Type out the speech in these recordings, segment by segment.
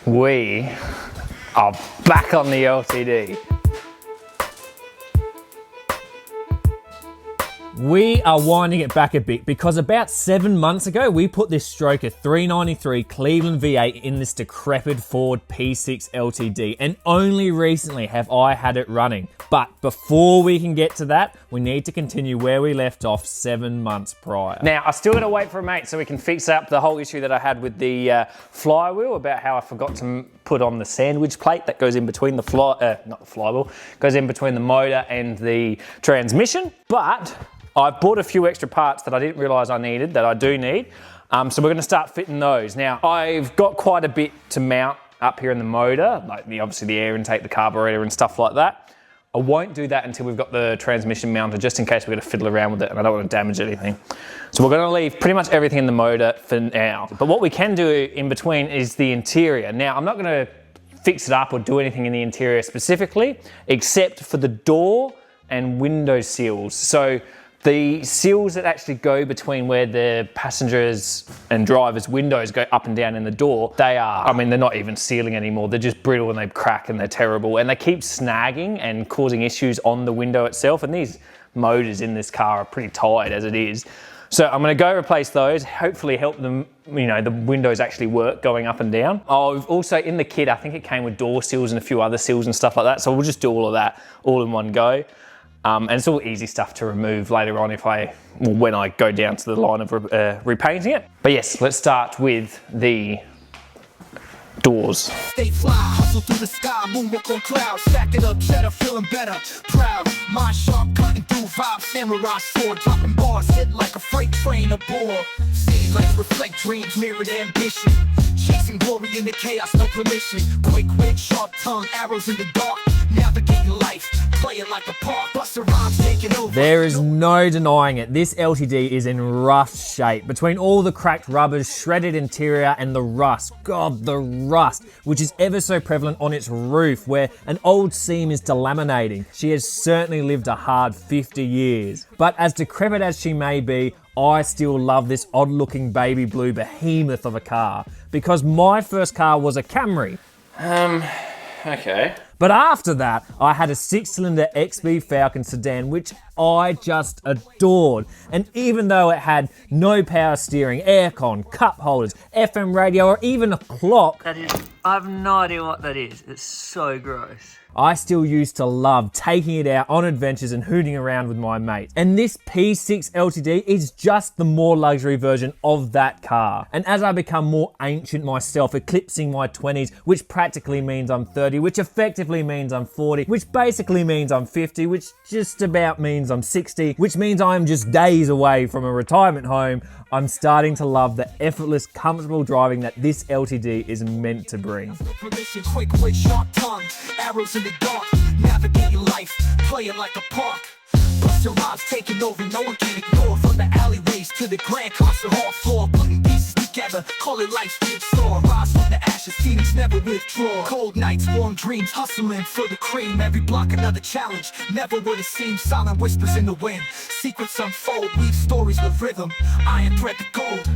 We are back on the LTD. We are winding it back a bit because about 7 months ago, we put this stroker 393 Cleveland V8 in this decrepit Ford P6 LTD, and only recently have I had it running. But before we can get to that, we need to continue where we left off 7 months prior. Now, I still gotta wait for a mate so we can fix up the whole issue that I had with the flywheel, about how I forgot to put on the sandwich plate that goes in between the not the flywheel, goes in between the motor and the transmission. But I've bought a few extra parts that I didn't realise I needed, that I do need. So we're gonna start fitting those. Now, I've got quite a bit to mount up here in the motor, like obviously the air intake, the carburetor and stuff like that. I won't do that until we've got the transmission mounted, just in case we're gonna fiddle around with it and I don't wanna damage anything. So we're gonna leave pretty much everything in the motor for now. But what we can do in between is the interior. Now, I'm not gonna fix it up or do anything in the interior specifically, except for the door and window seals. So the seals that actually go between where the passengers and drivers' windows go up and down in the door, they are, I mean, they're not even sealing anymore. They're just brittle and they crack and they're terrible. And they keep snagging and causing issues on the window itself. And these motors in this car are pretty tight as it is. So I'm gonna go replace those, hopefully help them, you know, the windows actually work going up and down. I've also, in the kit, I think it came with door seals and a few other seals and stuff like that. So we'll just do all of that all in one go. And it's all easy stuff to remove later on when I go down to the line of repainting it. But yes, let's start with the doors. Stay fly, hustle through the sky, moonwalk on clouds, stack it up, cheddar, feeling better, proud, mind sharp, cutting through vibes, samurai sword, dropping bars, hit like a freight train aboard. City lights reflect dreams, mirrored ambition, chasing glory in the chaos, no permission. Quick wit, sharp tongue, arrows in the dark, navigating life, playing like a park, buster rhymes taking over. There is no denying it. This LTD is in rough shape. Between all the cracked rubbers, shredded interior, and the rust, God, the rust, which is ever so prevalent on its roof, where an old seam is delaminating. She has certainly lived a hard 50 years. But as decrepit as she may be, I still love this odd-looking baby blue behemoth of a car, because my first car was a Camry. Okay. But after that, I had a 6-cylinder XB Falcon sedan, which I just adored. And even though it had no power steering, aircon, cup holders, FM radio, or even a clock, That is, I have no idea what that is. It's so gross. I still used to love taking it out on adventures and hooting around with my mates. And this P6 LTD is just the more luxury version of that car. And as I become more ancient myself, eclipsing my 20s, which practically means I'm 30, which effectively means I'm 40, which basically means I'm 50, which just about means I'm 60, which means I'm just days away from a retirement home, I'm starting to love the effortless, comfortable driving that this LTD is meant to bring. Quick wit, sharp tongue, arrows in the dark, navigating life, playing like a park. Buster rhymes taking over, no one can ignore. From the alleyways to the grand concert hall floor, putting pieces together, call it life's jigsaw. Rise from the ashes, Phoenix never withdraw. Cold nights, warm dreams, hustling for the cream. Every block another challenge, never would it seem. Silent whispers in the wind, secrets unfold, weave stories with rhythm, iron thread to gold.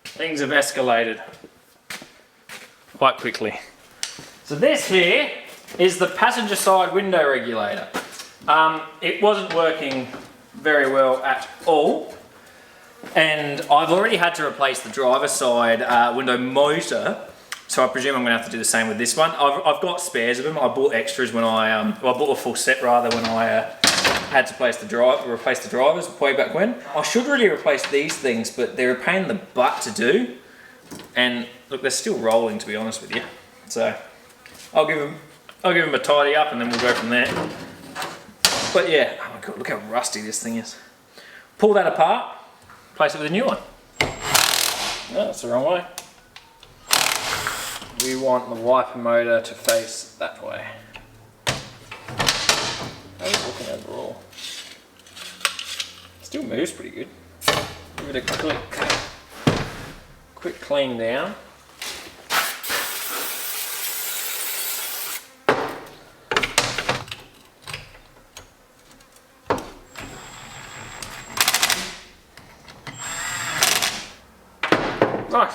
Things have escalated quite quickly. So this here is the passenger side window regulator. It wasn't working very well at all. And I've already had to replace the driver's side window motor. So I presume I'm gonna have to do the same with this one. I've got spares of them. I bought extras when I bought a full set rather when I had to replace the drivers way back when. I should really replace these things, but they're a pain in the butt to do. And look, they're still rolling, to be honest with you. So I'll give them a tidy up and then we'll go from there. But yeah, oh my God, look how rusty this thing is. Pull that apart, replace it with a new one. No, that's the wrong way. We want the wiper motor to face that way. How's it looking overall? Still moves pretty good. Give it a quick clean down. Right.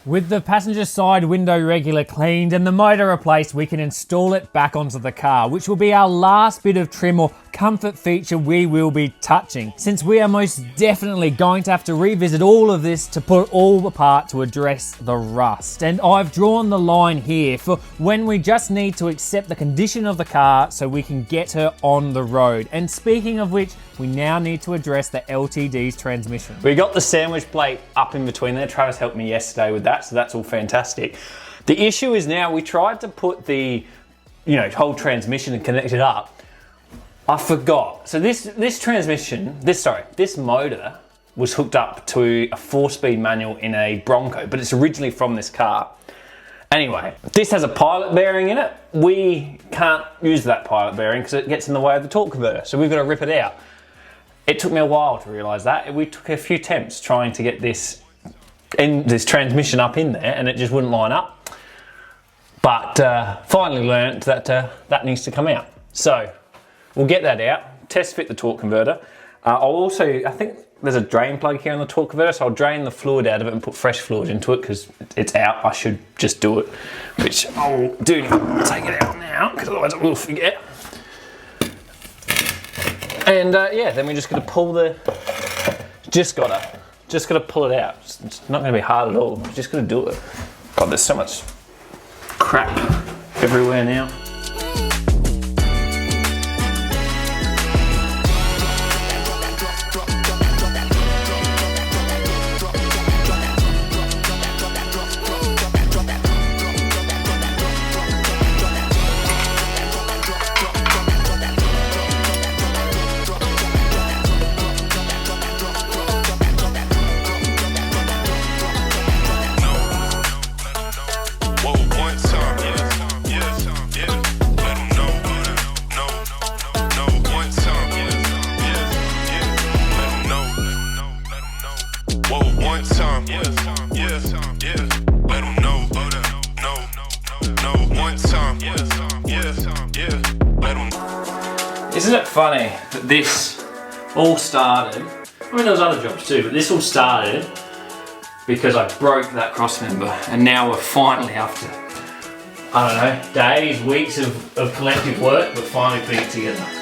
With the passenger side window regular cleaned and the motor replaced, we can install it back onto the car, which will be our last bit of trim or comfort feature we will be touching, since we are most definitely going to have to revisit all of this to put all apart to address the rust. And I've drawn the line here for when we just need to accept the condition of the car so we can get her on the road. And speaking of which, we now need to address the LTD's transmission. We got the sandwich plate up in between there. Travis helped me yesterday with that, so that's all fantastic. The issue is now we tried to put the, whole transmission and connect it up. I forgot. So this motor was hooked up to a 4-speed manual in a Bronco, but it's originally from this car. Anyway, this has a pilot bearing in it. We can't use that pilot bearing because it gets in the way of the torque converter, so we've got to rip it out. It took me a while to realise that. We took a few attempts trying to get this transmission up in there, and it just wouldn't line up. But finally learnt that that needs to come out. So we'll get that out, test fit the torque converter. I think there's a drain plug here on the torque converter, so I'll drain the fluid out of it and put fresh fluid into it because it's out. I should just do it, which I will do. Take it out now because otherwise I will forget. And then we're just going to pull just gotta pull it out. It's not going to be hard at all. We're just going to do it. God, there's so much crap everywhere now. Isn't it funny that this all started, I mean there was other jobs too, but this all started because I broke that cross member, and now we're finally, after, I don't know, days, weeks of collective work, we're finally putting it together.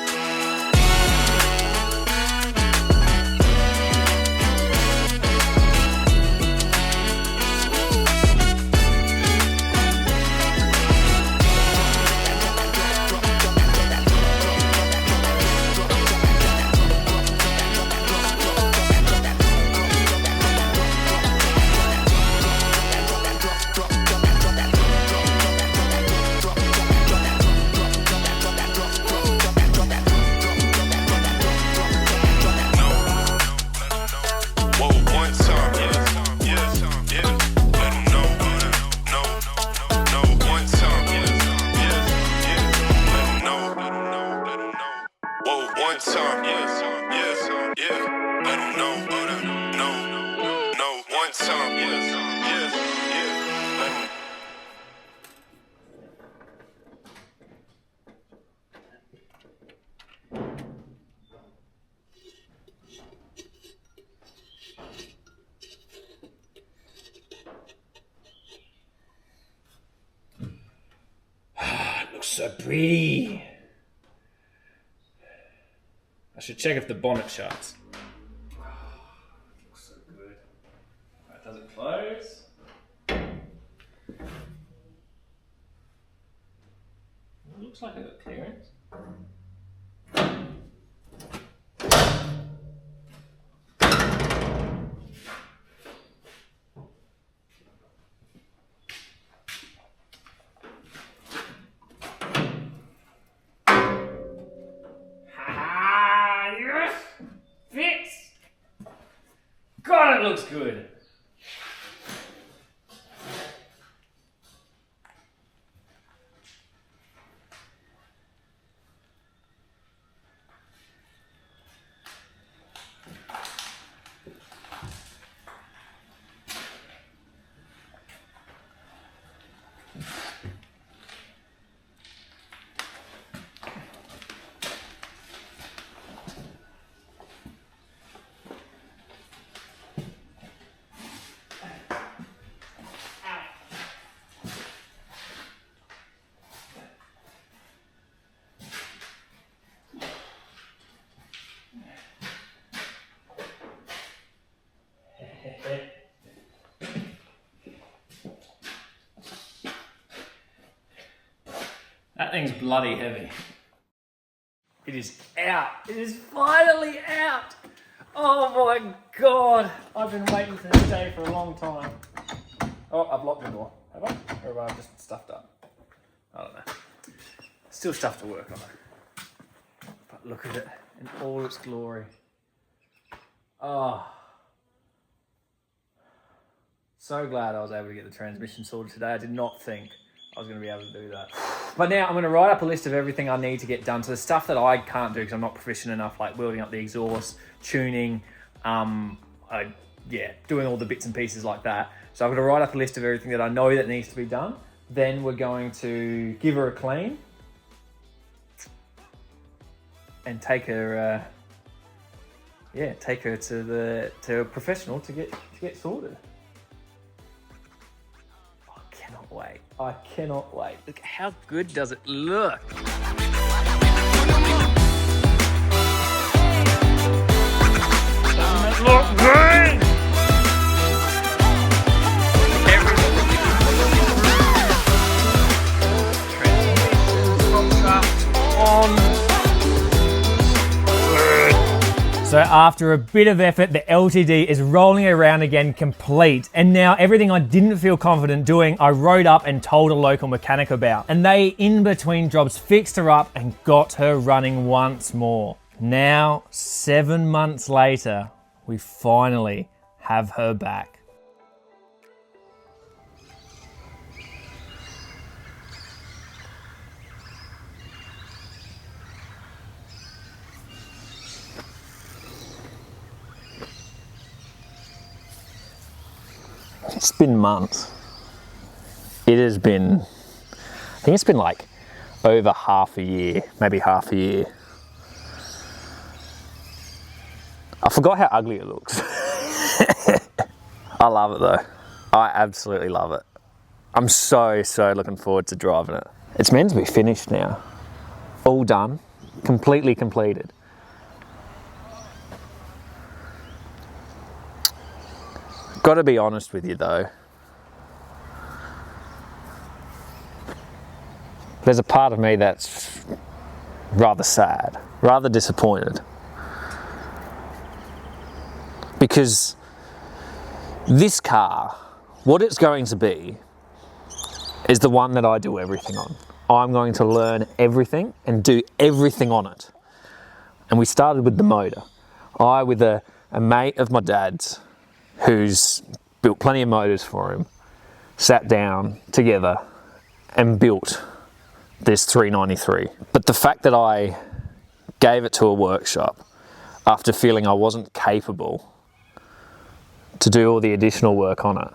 So pretty. I should check if the bonnet shuts. Looks so good. Right, does it close? It looks like I got clearance. God, it looks good. That thing's bloody heavy. It is out. It is finally out. Oh my God. I've been waiting for this day for a long time. Oh, I've locked the door. Have I? Or have I just stuffed up? I don't know. Still stuff to work on it. But look at it in all its glory. Oh. So glad I was able to get the transmission sorted today. I did not think I was going to be able to do that. But now I'm going to write up a list of everything I need to get done. So the stuff that I can't do because I'm not proficient enough, like welding up the exhaust, tuning, doing all the bits and pieces like that. So I'm going to write up a list of everything that I know that needs to be done. Then we're going to give her a clean and take her, to a professional to get sorted. Wait, I cannot wait. Look, how good does it look? Doesn't it look good? So after a bit of effort, the LTD is rolling around again complete. And now everything I didn't feel confident doing, I wrote up and told a local mechanic about. And they, in between jobs, fixed her up and got her running once more. Now, 7 months later, we finally have her back. It's been months. It has been, I think it's been like over half a year, maybe half a year. I forgot how ugly it looks. I love it though. I absolutely love it. I'm so looking forward to driving it. It's meant to be finished now. All done, completely completed. Got to be honest with you though. There's a part of me that's rather sad, rather disappointed. Because this car, what it's going to be, is the one that I do everything on. I'm going to learn everything and do everything on it. And we started with the motor. I, with a mate of my dad's, who's built plenty of motors for him, sat down together and built this 393. But the fact that I gave it to a workshop after feeling I wasn't capable to do all the additional work on it.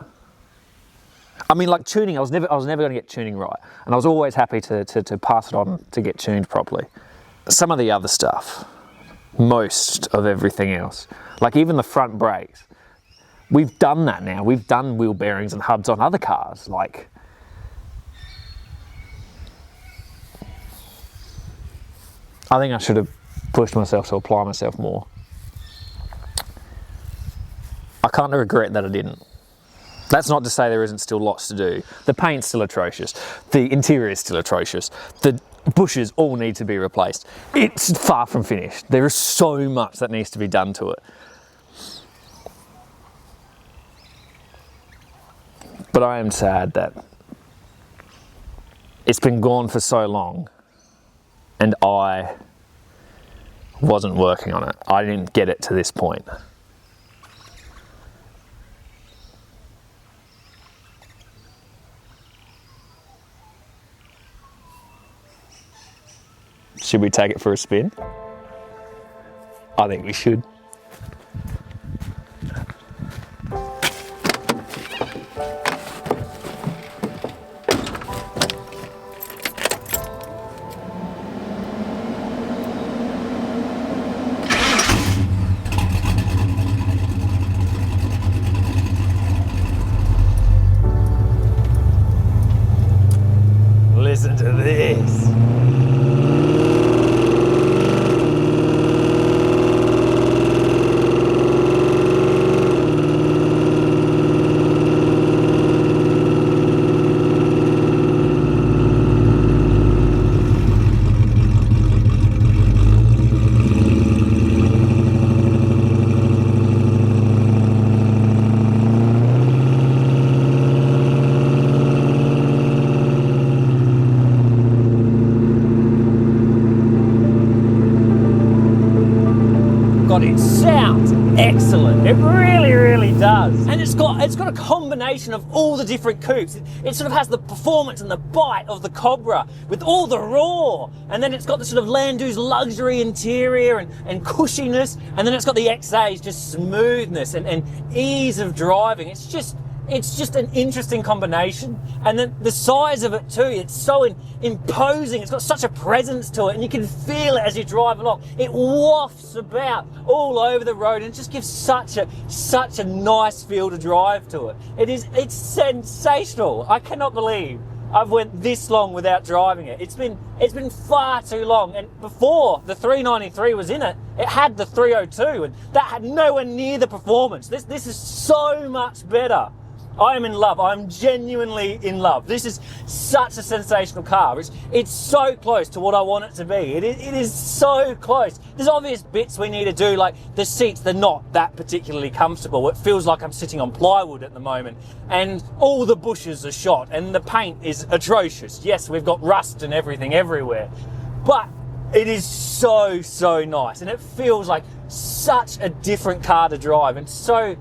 I mean, like tuning, I was never going to get tuning right, and I was always happy to pass it on to get tuned properly. Some of the other stuff, most of everything else, like even the front brakes, we've done that now. We've done wheel bearings and hubs on other cars. Like, I think I should have pushed myself to apply myself more. I kind of regret that I didn't. That's not to say there isn't still lots to do. The paint's still atrocious. The interior is still atrocious. The bushes all need to be replaced. It's far from finished. There is so much that needs to be done to it. But I am sad that it's been gone for so long and I wasn't working on it. I didn't get it to this point. Should we take it for a spin? I think we should. Listen to this. God, it sounds excellent. It really, really does. And it's got a combination of all the different coupes. It sort of has the performance and the bite of the Cobra with all the roar. And then it's got the sort of Landau's luxury interior and cushiness. And then it's got the XA's just smoothness and ease of driving. It's just an interesting combination. And then the size of it too, it's so imposing. It's got such a presence to it, and you can feel it as you drive along. It wafts about all over the road, and it just gives such a nice feel to drive to it. It's sensational. I cannot believe I've went this long without driving it. It's been far too long. And before the 393 was in it, it had the 302, and that had nowhere near the performance. This is so much better. I am in love. I'm genuinely in love. This is such a sensational car. It's so close to what I want it to be. It is so close. There's obvious bits we need to do, like the seats, they're not that particularly comfortable. It feels like I'm sitting on plywood at the moment. And all the bushes are shot and the paint is atrocious. Yes, we've got rust and everything everywhere. But it is so, so nice. And it feels like such a different car to drive, and so,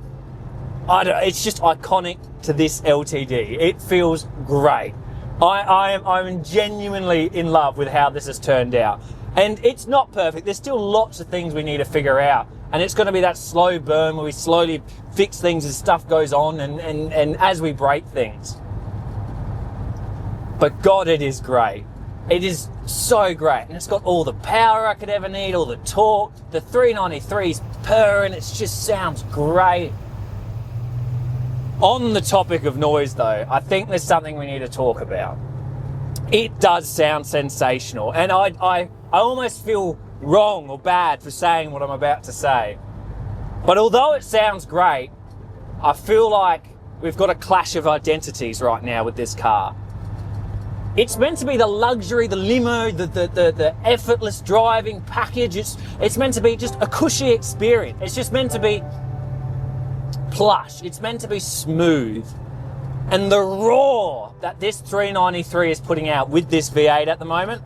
it's just iconic to this LTD. It feels great. I'm genuinely in love with how this has turned out. And it's not perfect. There's still lots of things we need to figure out. And it's going to be that slow burn where we slowly fix things as stuff goes on and as we break things. But God, it is great. It is so great. And it's got all the power I could ever need, all the torque. The 393's purring. It just sounds great. On the topic of noise though, I think there's something we need to talk about. It does sound sensational, and I almost feel wrong or bad for saying what I'm about to say. But although it sounds great, I feel like we've got a clash of identities right now with this car. It's meant to be the luxury, the limo, the effortless driving package. It's meant to be just a cushy experience. It's just meant to be plush. It's meant to be smooth. And the roar that this 393 is putting out with this V8 at the moment,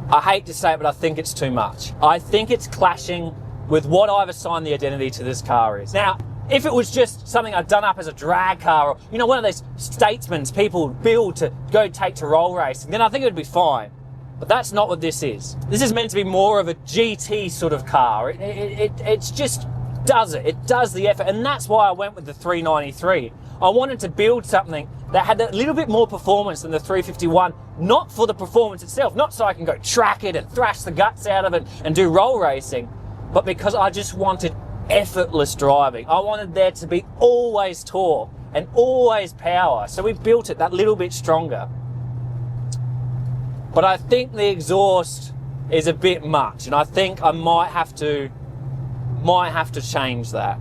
I hate to say it, but I think it's too much. I think it's clashing with what I've assigned the identity to this car is. Now, if it was just something I'd done up as a drag car, or, you know, one of those statesmans people build to go take to roll racing, then I think it would be fine. But that's not what this is. This is meant to be more of a GT sort of car. It's just does it. It does the effort, and that's why I went with the 393. I wanted to build something that had a little bit more performance than the 351, not for the performance itself, not so I can go track it and thrash the guts out of it and do roll racing, but because I just wanted effortless driving. I wanted there to be always torque and always power, so we built it that little bit stronger. But I think the exhaust is a bit much, and I think I might have to change that.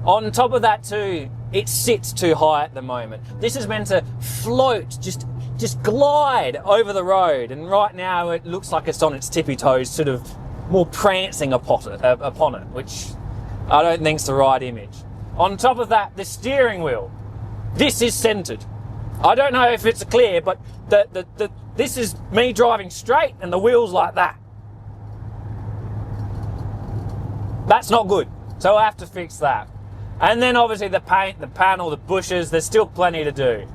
On top of that too, it sits too high at the moment. This is meant to float, just glide over the road, and right now it looks like it's on its tippy toes, sort of more prancing upon it, which I don't think is the right image. On top of that, the steering wheel. This is centered. I don't know if it's clear, but this is me driving straight and the wheel's like that. That's not good, so I have to fix that. And then obviously the paint, the panel, the bushes, there's still plenty to do.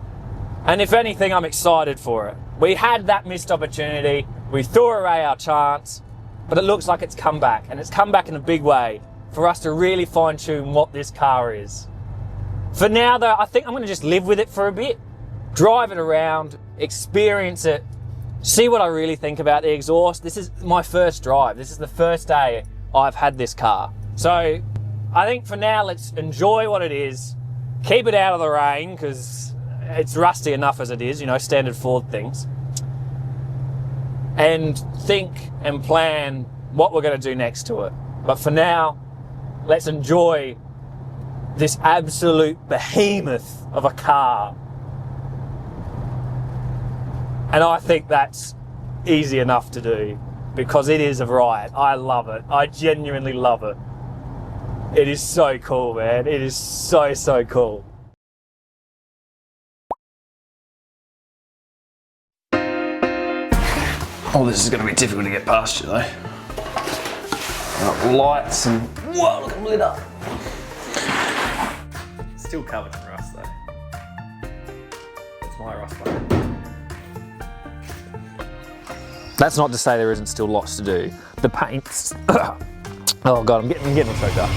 And if anything, I'm excited for it. We had that missed opportunity, we threw away our chance, but it looks like it's come back, and it's come back in a big way for us to really fine tune what this car is. For now though, I think I'm gonna just live with it for a bit, drive it around, experience it, see what I really think about the exhaust. This is my first drive. This is the first day I've had this car. So I think for now, let's enjoy what it is, keep it out of the rain because it's rusty enough as it is, you know, standard Ford things, and think and plan what we're going to do next to it. But for now, let's enjoy this absolute behemoth of a car. And I think that's easy enough to do, because it is a riot. I love it. I genuinely love it. It is so cool, man. It is so, so cool. Oh, this is going to be difficult to get past you though. Lights and whoa, look at lit up. Still covered in rust though. It's my rust button. That's not to say there isn't still lots to do. The paints. Oh god, I'm getting choked up.